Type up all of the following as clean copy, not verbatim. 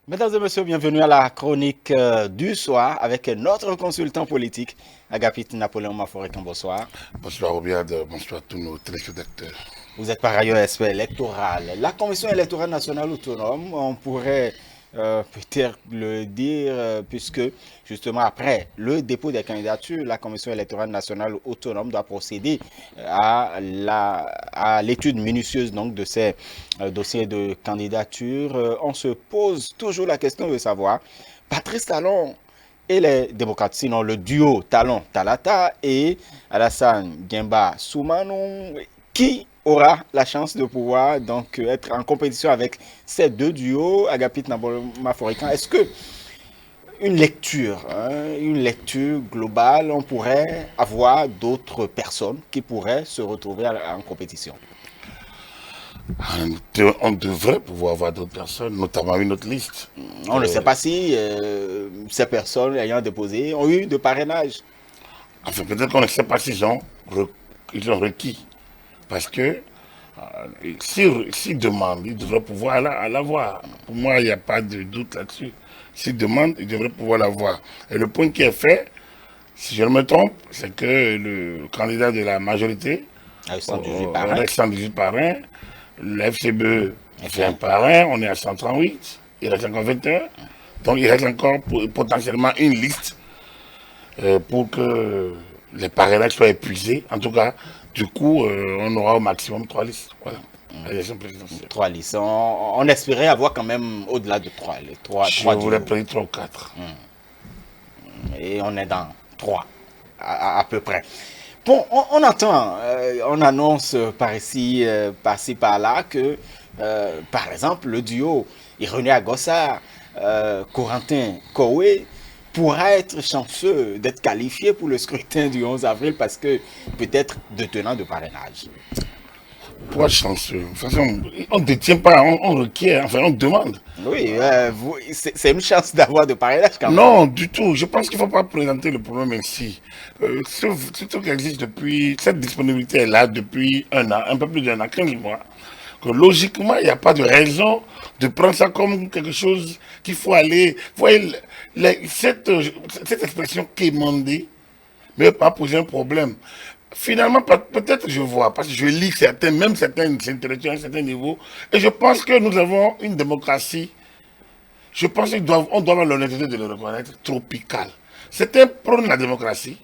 Mesdames et messieurs, bienvenue à la chronique du soir avec notre consultant politique, Agapit Napoléon Maforekan. Bonsoir. Bonsoir Obiad, bonsoir à tous nos téléspectateurs. Vous êtes par ailleurs expert électoral. La Commission électorale nationale autonome, on pourrait peut-être le dire, puisque justement après le dépôt des candidatures, la Commission électorale nationale autonome doit procéder à l'étude minutieuse donc, de ces dossiers de candidature. On se pose toujours la question de savoir, Patrice Talon et les démocrates, sinon le duo Talon-Talata et Alassane Guemba-Soumanou, qui aura la chance de pouvoir donc être en compétition avec ces deux duos, Agapit Maforican. Est-ce que une lecture globale, on pourrait avoir d'autres personnes qui pourraient se retrouver en compétition? On devrait pouvoir avoir d'autres personnes, notamment une autre liste. On ne sait pas si ces personnes ayant déposé ont eu de parrainage. Enfin, peut-être qu'on ne sait pas ils ont requis. Parce que s'ils demandent, ils devraient pouvoir l'avoir. Pour moi, il n'y a pas de doute là-dessus. S'ils demandent, ils devraient pouvoir l'avoir. Et le point qui est fait, si je ne me trompe, c'est que le candidat de la majorité, Avec 118 parrains. avec 118 parrains, le FCBE fait un parrain, on est à 138, il reste encore 21. Donc il reste encore potentiellement une liste pour que les parrainages soient épuisés. En tout cas, du coup, on aura au maximum 3 listes. Voilà. L'élection présidentielle. 3 listes. On espérait avoir quand même au-delà de 3. Je Trois voulais duos. prédire 3 ou 4. Et on est dans 3 à peu près. Bon, on entend, on annonce par ici, par-ci, par-là que, par exemple, le duo Ironé Agossa, Corentin Kowe pourra être chanceux d'être qualifié pour le scrutin du 11 avril parce que peut-être détenant de parrainage. Pour être chanceux. De toute façon, on ne détient pas, on requiert, enfin on demande. Oui, c'est une chance d'avoir de parrainage quand même. Non, du tout. Je pense qu'il ne faut pas présenter le problème ainsi. Ce truc existe depuis, cette disponibilité est là depuis un an, un peu plus d'un an, 15 mois. Que logiquement, il n'y a pas de raison de prendre ça comme quelque chose qu'il faut aller. Vous voyez, cette expression quémander ne va pas poser un problème. Finalement, peut-être je vois, parce que je lis certains, même certains intellectuels à un certain niveau, et je pense que nous avons une démocratie, je pense qu'on doit avoir l'honnêteté de le reconnaître, tropicale. Certains prônent la démocratie,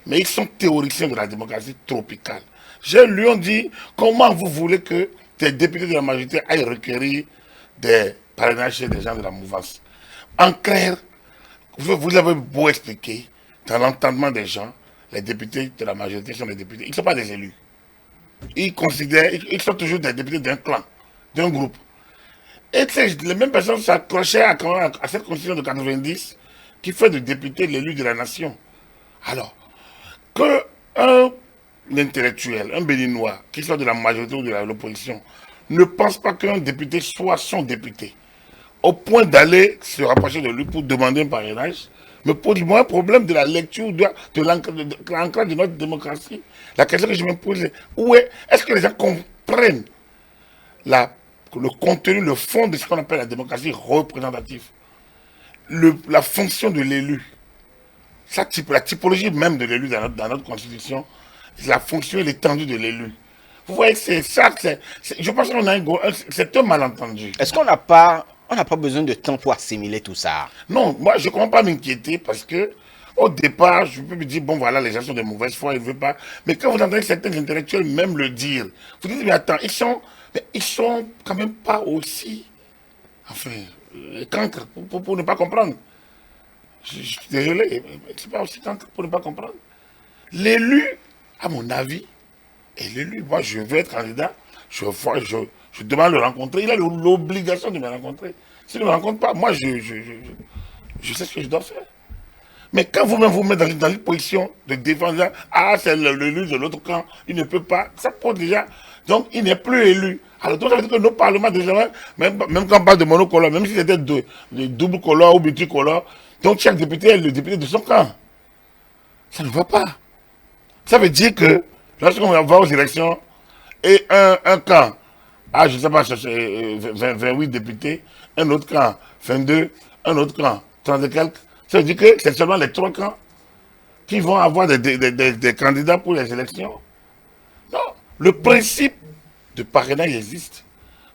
mais ils sont théoriciens de la démocratie tropicale. J'ai lui on dit, comment vous voulez que des députés de la majorité aillent requérir des parrainages chez des gens de la mouvance? En clair, vous avez beau expliquer, dans l'entendement des gens, les députés de la majorité sont des députés. Ils ne sont pas des élus. Ils sont toujours des députés d'un clan, d'un groupe. Et les mêmes personnes s'accrochaient à cette constitution de 90 qui fait de député l'élu de la nation. Alors, que un intellectuel, un béninois, qui soit de la majorité ou de l'opposition, ne pense pas qu'un député soit son député, au point d'aller se rapprocher de lui pour demander un parrainage, me pose moi un problème de la lecture de l'ancrage de notre démocratie. La question que je me pose est, est-ce que les gens comprennent le contenu, le fond de ce qu'on appelle la démocratie représentative, la fonction de l'élu, la typologie même de l'élu dans notre constitution, la fonction et l'étendue de l'élu. Vous voyez, c'est ça, je pense qu'on a c'est un malentendu. Est-ce qu'on n'a pas besoin de temps pour assimiler tout ça? Non, moi je ne comprends pas m'inquiéter parce que au départ, je peux me dire, bon voilà, les gens sont de mauvaise foi, ils ne veulent pas. Mais quand vous entendez certains intellectuels même le dire, vous dites, mais attends, ils sont quand même pas aussi, enfin, cancres pour ne pas comprendre. Je suis désolé, mais c'est pas aussi cancre pour ne pas comprendre. L'élu, à mon avis, est l'élu. Moi, je veux être candidat, je demande de le rencontrer. Il a l'obligation de me rencontrer. S'il ne me rencontre pas, moi, je sais ce que je dois faire. Mais quand vous-même vous mettez dans une position de défense, ah, c'est l'élu de l'autre camp, il ne peut pas, ça pose déjà. Donc, il n'est plus élu. Alors, donc, ça veut dire que nos parlements, déjà, même quand on parle de monocolore, même si c'était de double colore ou multicolore, donc chaque député est le député de son camp. Ça ne va pas. Ça veut dire que lorsqu'on va aux élections et un camp a, je ne sais pas, 28 députés un autre camp 22, un autre camp 30 et quelques. Ça veut dire que c'est seulement les 3 camps qui vont avoir des candidats pour les élections. Non, le principe de parrainage existe.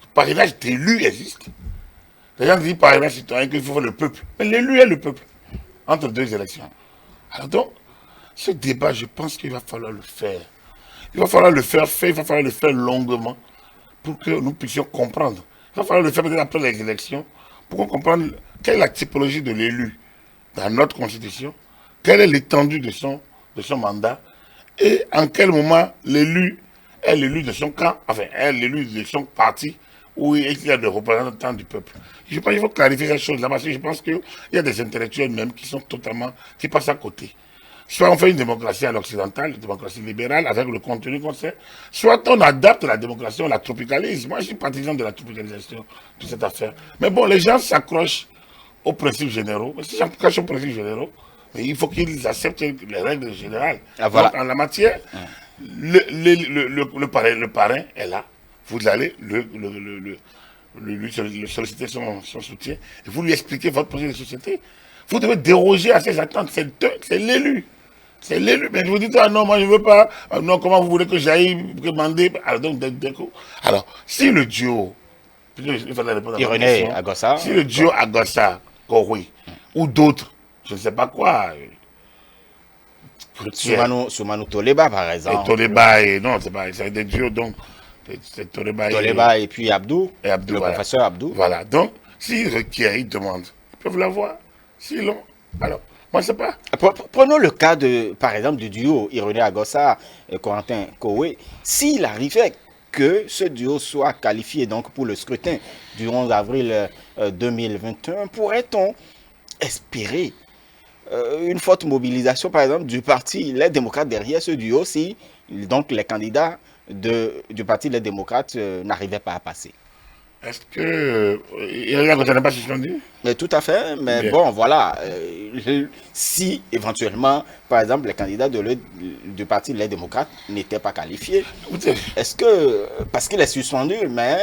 Le parrainage d'élu existe. Les gens disent parrainage citoyen qu'il faut faire le peuple. Mais l'élu est le peuple entre 2 élections. Alors donc, ce débat, je pense qu'il va falloir le faire. Il va falloir le faire, il va falloir le faire longuement pour que nous puissions comprendre. Il va falloir le faire peut-être après les élections pour qu'on comprenne quelle est la typologie de l'élu dans notre constitution, quelle est l'étendue de son mandat et en quel moment l'élu est l'élu de son camp, enfin, est l'élu de son parti où il y a des représentants du peuple. Je pense qu'il faut clarifier ces choses-là parce que je pense qu'il y a des intellectuels même qui passent à côté. Soit on fait une démocratie à l'occidentale, une démocratie libérale avec le contenu qu'on sait, soit on adapte la démocratie, on la tropicalise. Moi, je suis partisan de la tropicalisation de cette affaire. Mais bon, les gens s'accrochent aux principes généraux. Mais si s'accrochent aux principes généraux, mais il faut qu'ils acceptent les règles générales. Ah, voilà. Donc, en la matière, le parrain est là. Vous allez lui solliciter son soutien et vous lui expliquez votre projet de société. Vous devez déroger à ses attentes. C'est l'élu. C'est l'élu. Mais vous dites, ah non, moi je ne veux pas. Ah non, comment vous voulez que j'aille demander. Alors, donc, alors, si le duo, il fallait répondre à Irénée Agossa. si le duo Agossa, Koroui, ou d'autres, je ne sais pas quoi. Soumano Toleba, par exemple. Et Toleba, et non, c'est des duos, donc. C'est Toleba et puis Abdou, le voilà. professeur Abdou. Voilà, donc, s'ils requièrent, ils demandent, ils peuvent l'avoir. S'ils l'ont, alors, moi, je ne sais pas. Prenons le cas, par exemple, du duo Irénée Agossa et Corentin Koué. S'il arrivait que ce duo soit qualifié donc, pour le scrutin du 11 avril 2021, pourrait-on espérer une forte mobilisation, par exemple, du parti Les Démocrates derrière ce duo si donc, les candidats du parti Les Démocrates n'arrivaient pas à passer? Est-ce que Irénée Agossa n'est pas suspendu? Mais tout à fait, mais Bien. bon, voilà. Si éventuellement, par exemple, les candidats du parti Les Démocrates n'étaient pas qualifiés, est-ce que, parce qu'il est suspendu, mais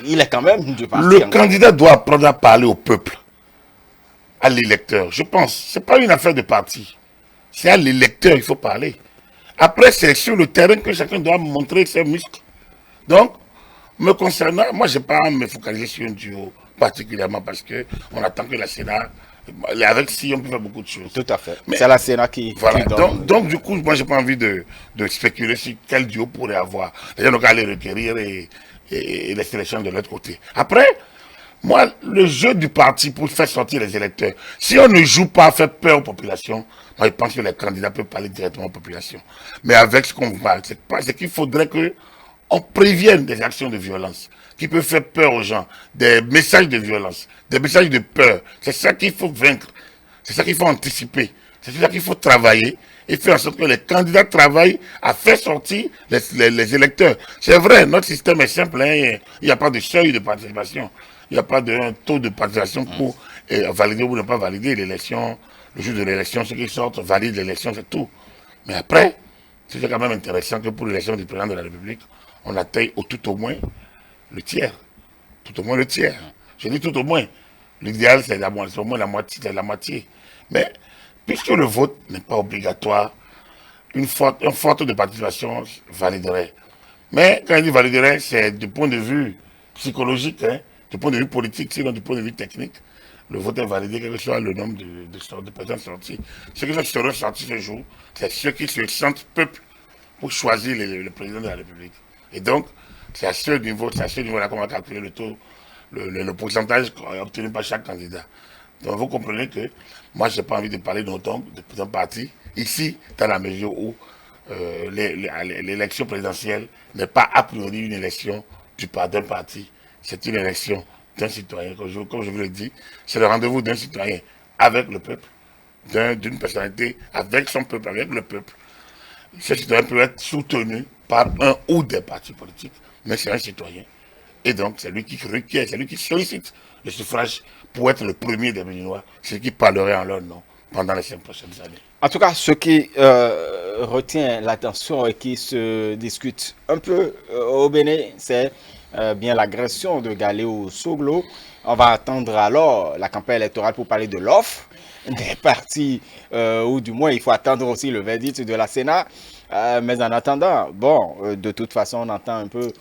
il est quand même du parti. Le candidat doit apprendre à parler au peuple, à l'électeur. Je pense, ce n'est pas une affaire de parti. C'est à l'électeur qu'il faut parler. Après, c'est sur le terrain que chacun doit montrer ses muscles. Donc, me concernant, moi, je n'ai pas à me focaliser sur un duo particulièrement parce qu'on attend que la Sénat, avec si on peut faire beaucoup de choses. Tout à fait. C'est la Sénat qui. Voilà. Qui donne... Donc, du coup, moi, je n'ai pas envie de spéculer sur quel duo pourrait avoir. Les gens n'ont qu'à les requérir et les sélections de l'autre côté. Après, moi, le jeu du parti pour faire sortir les électeurs, si on ne joue pas à faire peur aux populations, moi, je pense que les candidats peuvent parler directement aux populations. Mais avec ce qu'on parle, c'est qu'il faudrait que on prévienne des actions de violence qui peuvent faire peur aux gens, des messages de violence, des messages de peur. C'est ça qu'il faut vaincre, c'est ça qu'il faut anticiper, c'est ça qu'il faut travailler et faire en sorte que les candidats travaillent à faire sortir les électeurs. C'est vrai, notre système est simple, hein, il n'y a pas de seuil de participation, il n'y a pas de taux de participation pour valider ou ne pas valider l'élection. Le jour de l'élection, ceux qui sortent valident l'élection, c'est tout. Mais après, c'est quand même intéressant que pour l'élection du président de la République, on atteigne tout au moins le tiers. Tout au moins le tiers. Je dis tout au moins. L'idéal, c'est au moins la moitié. Mais puisque le vote n'est pas obligatoire, une forte de participation validerait. Mais quand il dit validerait, c'est du point de vue psychologique, hein, du point de vue politique, sinon du point de vue technique. Le vote est validé, quel que soit le nombre de personnes sorties. Ceux qui seront sortis ce jour, c'est ceux qui se sentent peuple pour choisir le président de la République. Et donc, c'est à ce niveau-là qu'on va calculer le taux, le pourcentage obtenu par chaque candidat. Donc, vous comprenez que moi, je n'ai pas envie de parler d'autant d'un parti, ici, dans la mesure où l'élection présidentielle n'est pas a priori une élection d'un parti, c'est une élection d'un citoyen. Comme je vous l'ai dit, c'est le rendez-vous d'un citoyen avec le peuple, d'une personnalité avec son peuple, avec le peuple. Ce citoyen peut être soutenu par un ou des partis politiques, mais c'est un citoyen. Et donc, c'est lui qui requiert, c'est lui qui sollicite le suffrage pour être le premier des Béninois, celui qui parlerait en leur nom pendant les 5 prochaines années. En tout cas, ce qui retient l'attention et qui se discute un peu au Bénin, c'est bien l'agression de Galéo Soglo. On va attendre alors la campagne électorale pour parler de l'offre des partis, ou du moins il faut attendre aussi le verdict de la Sénat. Mais en attendant, bon, de toute façon, on entend un peu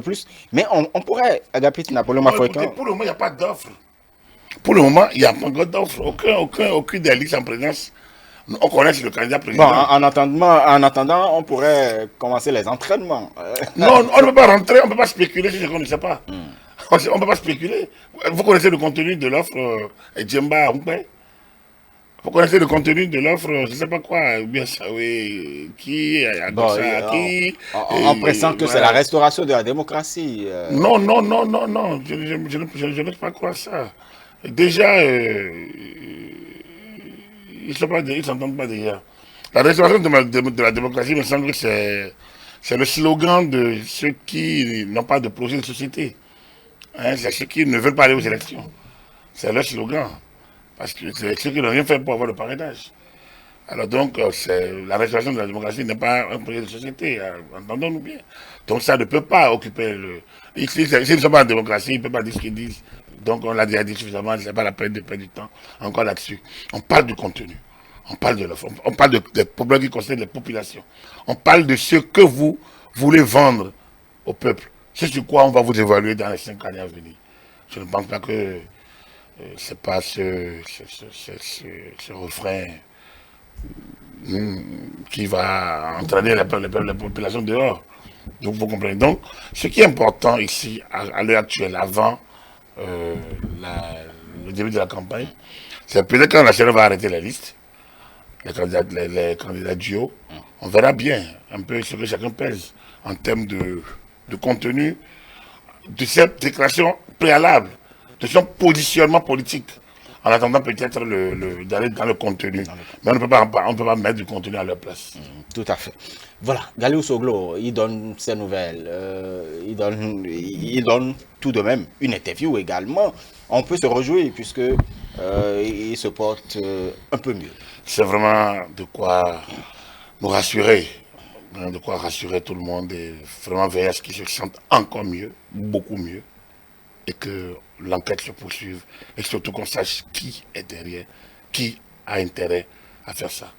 plus. Mais on pourrait, Agapit Napoléon Non, écoutez, Mafoikan. pour le moment, il n'y a pas d'offre. Pour le moment, il n'y a pas encore d'offre. Aucune des listes en présence. On connaît le candidat Bon, président. en attendant, on pourrait commencer les entraînements. Non, on ne peut pas rentrer, on ne peut pas spéculer sur ce qu'on ne sait pas. On ne peut pas spéculer. Vous connaissez le contenu de l'offre Djemba Oumpe. Vous connaissez le contenu de l'offre, je ne sais pas quoi, bien ça, oui, qui, Bon, ça, qui. on pressent que c'est la restauration de la démocratie. Non, non, non, non, non, je ne sais pas quoi ça. Déjà, ils ne s'entendent pas déjà. La restauration de la démocratie, me semble que c'est le slogan de ceux qui n'ont pas de projet de société. Hein, c'est ceux qui ne veulent pas aller aux élections. C'est leur slogan. Parce que c'est ceux qui n'ont rien fait pour avoir le parrainage. Alors donc, la restauration de la démocratie n'est pas un projet de société, entendons-nous bien. Donc ça ne peut pas occuper le... S'ils ne sont pas en démocratie, ils ne peuvent pas dire ce qu'ils disent. Donc on l'a déjà dit suffisamment, ce n'est pas la peine de perdre du temps encore là-dessus. On parle du contenu, on parle de l'offre, on parle des problèmes qui concernent les populations. On parle de ce que vous voulez vendre au peuple. C'est sur quoi on va vous évaluer dans les 5 années à venir. Je ne pense pas que c'est pas ce refrain qui va entraîner la population dehors. Donc vous comprenez. Donc, ce qui est important ici, à l'heure actuelle, avant le début de la campagne, c'est peut-être quand la Sénat va arrêter la liste, les candidats duo, on verra bien un peu ce que chacun pèse en termes de contenu de cette déclaration préalable, de son positionnement politique, en attendant peut-être d'aller dans le contenu. Mais on ne peut pas mettre du contenu à leur place. Tout à fait. Voilà, Galéo Soglo, il donne ses nouvelles, il donne tout de même une interview également. On peut se réjouir puisque il se porte un peu mieux. C'est vraiment de quoi nous rassurer, hein, de quoi rassurer tout le monde et vraiment veiller à ce qu'ils se sentent encore mieux, beaucoup mieux, et que l'enquête se poursuive et surtout qu'on sache qui est derrière, qui a intérêt à faire ça,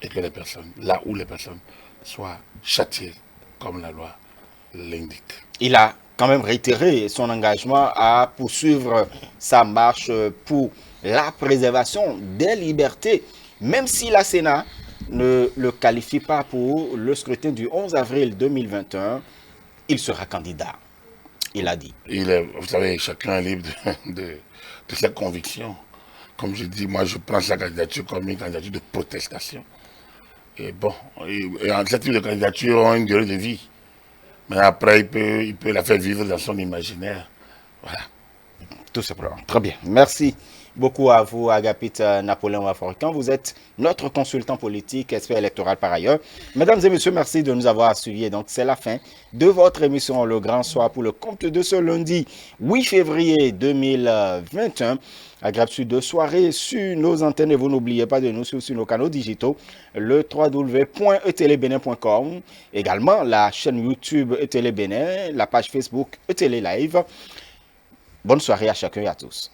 et que les personnes, là où les personnes soient châtiées comme la loi l'indique. Il a quand même réitéré son engagement à poursuivre sa marche pour la préservation des libertés, même si la Sénat ne le qualifie pas pour le scrutin du 11 avril 2021, il sera candidat. Il a dit. Vous savez, chacun est libre de ses convictions. Comme je dis, moi je prends sa candidature comme une candidature de protestation. Et bon, ce type de candidature ont une durée de vie. Mais après, il peut la faire vivre dans son imaginaire. Voilà. Tout simplement. Très bien. Merci beaucoup à vous, Agapit Napoléon Mafoikan. Vous êtes notre consultant politique, expert électoral par ailleurs. Mesdames et messieurs, merci de nous avoir suivis. Donc, c'est la fin de votre émission Le Grand Soir pour le compte de ce lundi 8 février 2021. Agréable suite de soirée sur nos antennes et vous n'oubliez pas de nous suivre sur nos canaux digitaux, le www.etelebénin.com, également la chaîne YouTube Etele Bénin, la page Facebook Etele Live. Bonne soirée à chacun et à tous.